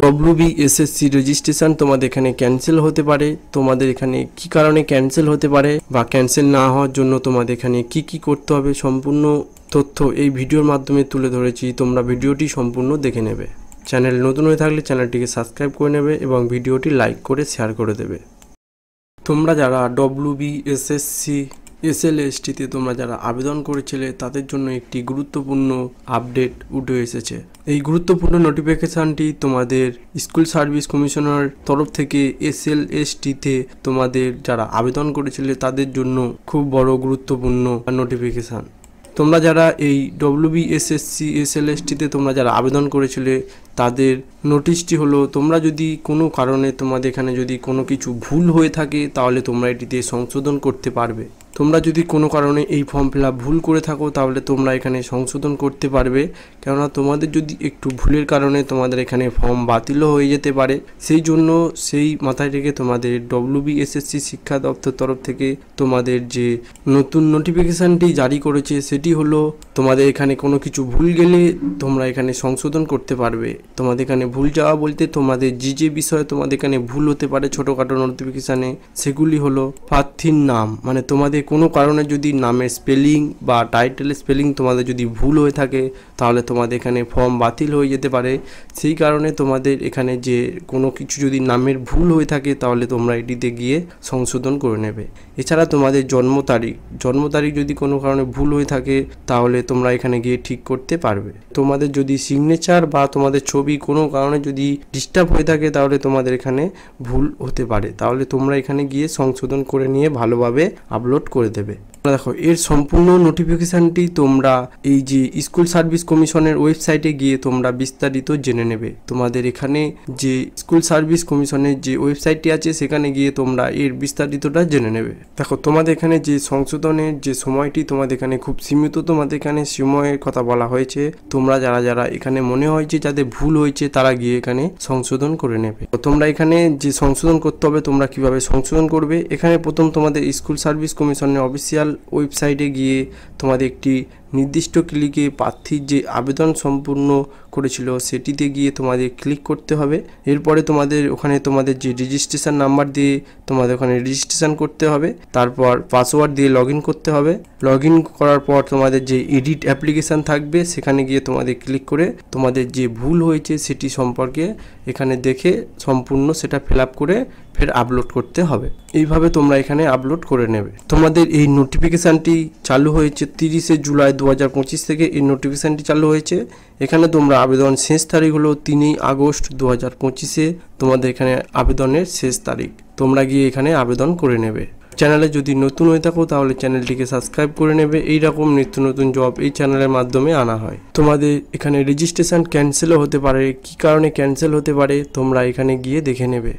WBSSC registration তোমাদের এখানে cancel হতে পারে। তোমাদের এখানে কি কারণে ক্যান্সেল হতে পারে বা ক্যান্সেল না হওয়ার জন্য তোমাদের এখানে কি করতে হবে সম্পূর্ণ তথ্য এই ভিডিওর মাধ্যমে তুলে ধরেছি। তোমরা ভিডিওটি সম্পূর্ণ দেখে নেবে। চ্যানেল নতুন হয়ে থাকলে চ্যানেলটিকে সাবস্ক্রাইব করে নেবে এবং ভিডিওটি লাইক করে শেয়ার করে দেবে। তোমরা যারা WBSSC SLSTতে তোমরা যারা আবেদন করেছিলে তাদের জন্য একটি গুরুত্বপূর্ণ আপডেট উঠে এসেছে। এই গুরুত্বপূর্ণ নোটিফিকেশানটি তোমাদের স্কুল সার্ভিস কমিশনার তরফ থেকে SLSTতে তোমাদের যারা আবেদন করেছিলে তাদের জন্য খুব বড় গুরুত্বপূর্ণ নোটিফিকেশান। তোমরা যারা এই WBSSC SLSTতে তোমরা যারা আবেদন করেছিলে তাদের নোটিশটি হলো, তোমরা যদি কোনো কারণে তোমাদের এখানে যদি কোনো কিছু ভুল হয়ে থাকে তাহলে তোমরা এটিতে সংশোধন করতে পারবে। তোমরা যদি কোনো কারণে এই ফর্ম ফিল আপ ভুল করে থাকো তাহলে তোমরা এখানে সংশোধন করতে পারবে। কেননা তোমাদের যদি একটু ভুলের কারণে তোমাদের এখানে ফর্ম বাতিলও হয়ে যেতে পারে। সেই জন্য সেই মাথায় রেখে তোমাদের WBSSC শিক্ষা দপ্তর তরফ থেকে তোমাদের যে নতুন নোটিফিকেশানটি জারি করেছে সেটি হলো, তোমাদের এখানে কোনো কিছু ভুল গেলে তোমরা এখানে সংশোধন করতে পারবে। তোমাদের এখানে ভুল যাওয়া বলতে তোমাদের যে বিষয়ে তোমাদের এখানে ভুল হতে পারে ছোটোখাটো নোটিফিকেশানে, সেগুলি হলো প্রার্থীর নাম, মানে তোমাদের কোনো কারণে যদি নামের স্পেলিং বা টাইটেলের স্পেলিং তোমাদের যদি ভুল হয়ে থাকে তাহলে তোমাদের এখানে ফর্ম বাতিল হয়ে যেতে পারে। সেই কারণে তোমাদের এখানে যে কোনো কিছু যদি নামের ভুল হয়ে থাকে তাহলে তোমরা এটিতে গিয়ে সংশোধন করে নেবে। এছাড়া তোমাদের জন্ম তারিখ যদি কোনো কারণে ভুল হয়ে থাকে তাহলে তোমরা এখানে গিয়ে ঠিক করতে পারবে। তোমাদের যদি সিগনেচার বা তোমাদের ছবি কোনো কারণে যদি ডিস্টার্ব হয়ে থাকে তাহলে তোমাদের এখানে ভুল হতে পারে, তাহলে তোমরা এখানে গিয়ে সংশোধন করে নিয়ে ভালোভাবে আপলোড করে দেবে। দেখো, এর সম্পূর্ণ নোটিফিকেশানটি তোমরা এই যে স্কুল সার্ভিস কমিশনের ওয়েবসাইটে গিয়ে তোমরা বিস্তারিত জেনে নেবে। তোমাদের এখানে যে স্কুল সার্ভিস কমিশনের যে ওয়েবসাইটটি আছে সেখানে গিয়ে তোমরা এর বিস্তারিতটা জেনে নেবে। দেখো, তোমাদের এখানে যে সংশোধনের যে সময়টি তোমাদের এখানে খুব সীমিত, তোমাদের এখানে সময়ের কথা বলা হয়েছে। তোমরা যারা এখানে মনে হয় যে যাদের ভুল হয়েছে তারা গিয়ে এখানে সংশোধন করে নেবে। তোমরা এখানে যে সংশোধন করতে হবে তোমরা কিভাবে সংশোধন করবে, এখানে প্রথম তোমাদের স্কুল সার্ভিস কমিশনের অফিসিয়াল ওয়েবসাইটে গিয়ে তোমাদের একটি নির্দিষ্ট ক্লিকে প্রার্থীর যে আবেদন সম্পূর্ণ করেছিল সেটিতে গিয়ে তোমাদের ক্লিক করতে হবে। এরপরে তোমাদের ওখানে তোমাদের যে রেজিস্ট্রেশন নাম্বার দিয়ে তোমাদের ওখানে রেজিস্ট্রেশন করতে হবে। তারপর পাসওয়ার্ড দিয়ে লগ ইন করতে হবে। লগ ইন করার পর তোমাদের যে এডিট অ্যাপ্লিকেশান থাকবে সেখানে গিয়ে তোমাদের ক্লিক করে তোমাদের যে ভুল হয়েছে সেটি সম্পর্কে এখানে দেখে সম্পূর্ণ সেটা ফিল আপ করে ফের আপলোড করতে হবে। এইভাবে তোমরা এখানে আপলোড করে নেবে। তোমাদের এই নোটিফিকেশানটি চালু হয়েছে 30শে জুলাই 2025 থেকে এই নোটিফিকেশানটি চালু হয়েছে। এখানে তোমরা আবেদন শেষ তারিখ হলো 3 আগস্ট 2025 তোমাদের এখানে আবেদনের শেষ তারিখ। তোমরা গিয়ে এখানে আবেদন করে নেবে। চ্যানেলে যদি নতুন হয়ে থাকো তাহলে চ্যানেলটিকে সাবস্ক্রাইব করে নেবে। এইরকম নিত্য নতুন জব এই চ্যানেলের মাধ্যমে আনা হয়। তোমাদের এখানে রেজিস্ট্রেশন ক্যান্সেলও হতে পারে, কি কারণে ক্যান্সেল হতে পারে তোমরা এখানে গিয়ে দেখে নেবে।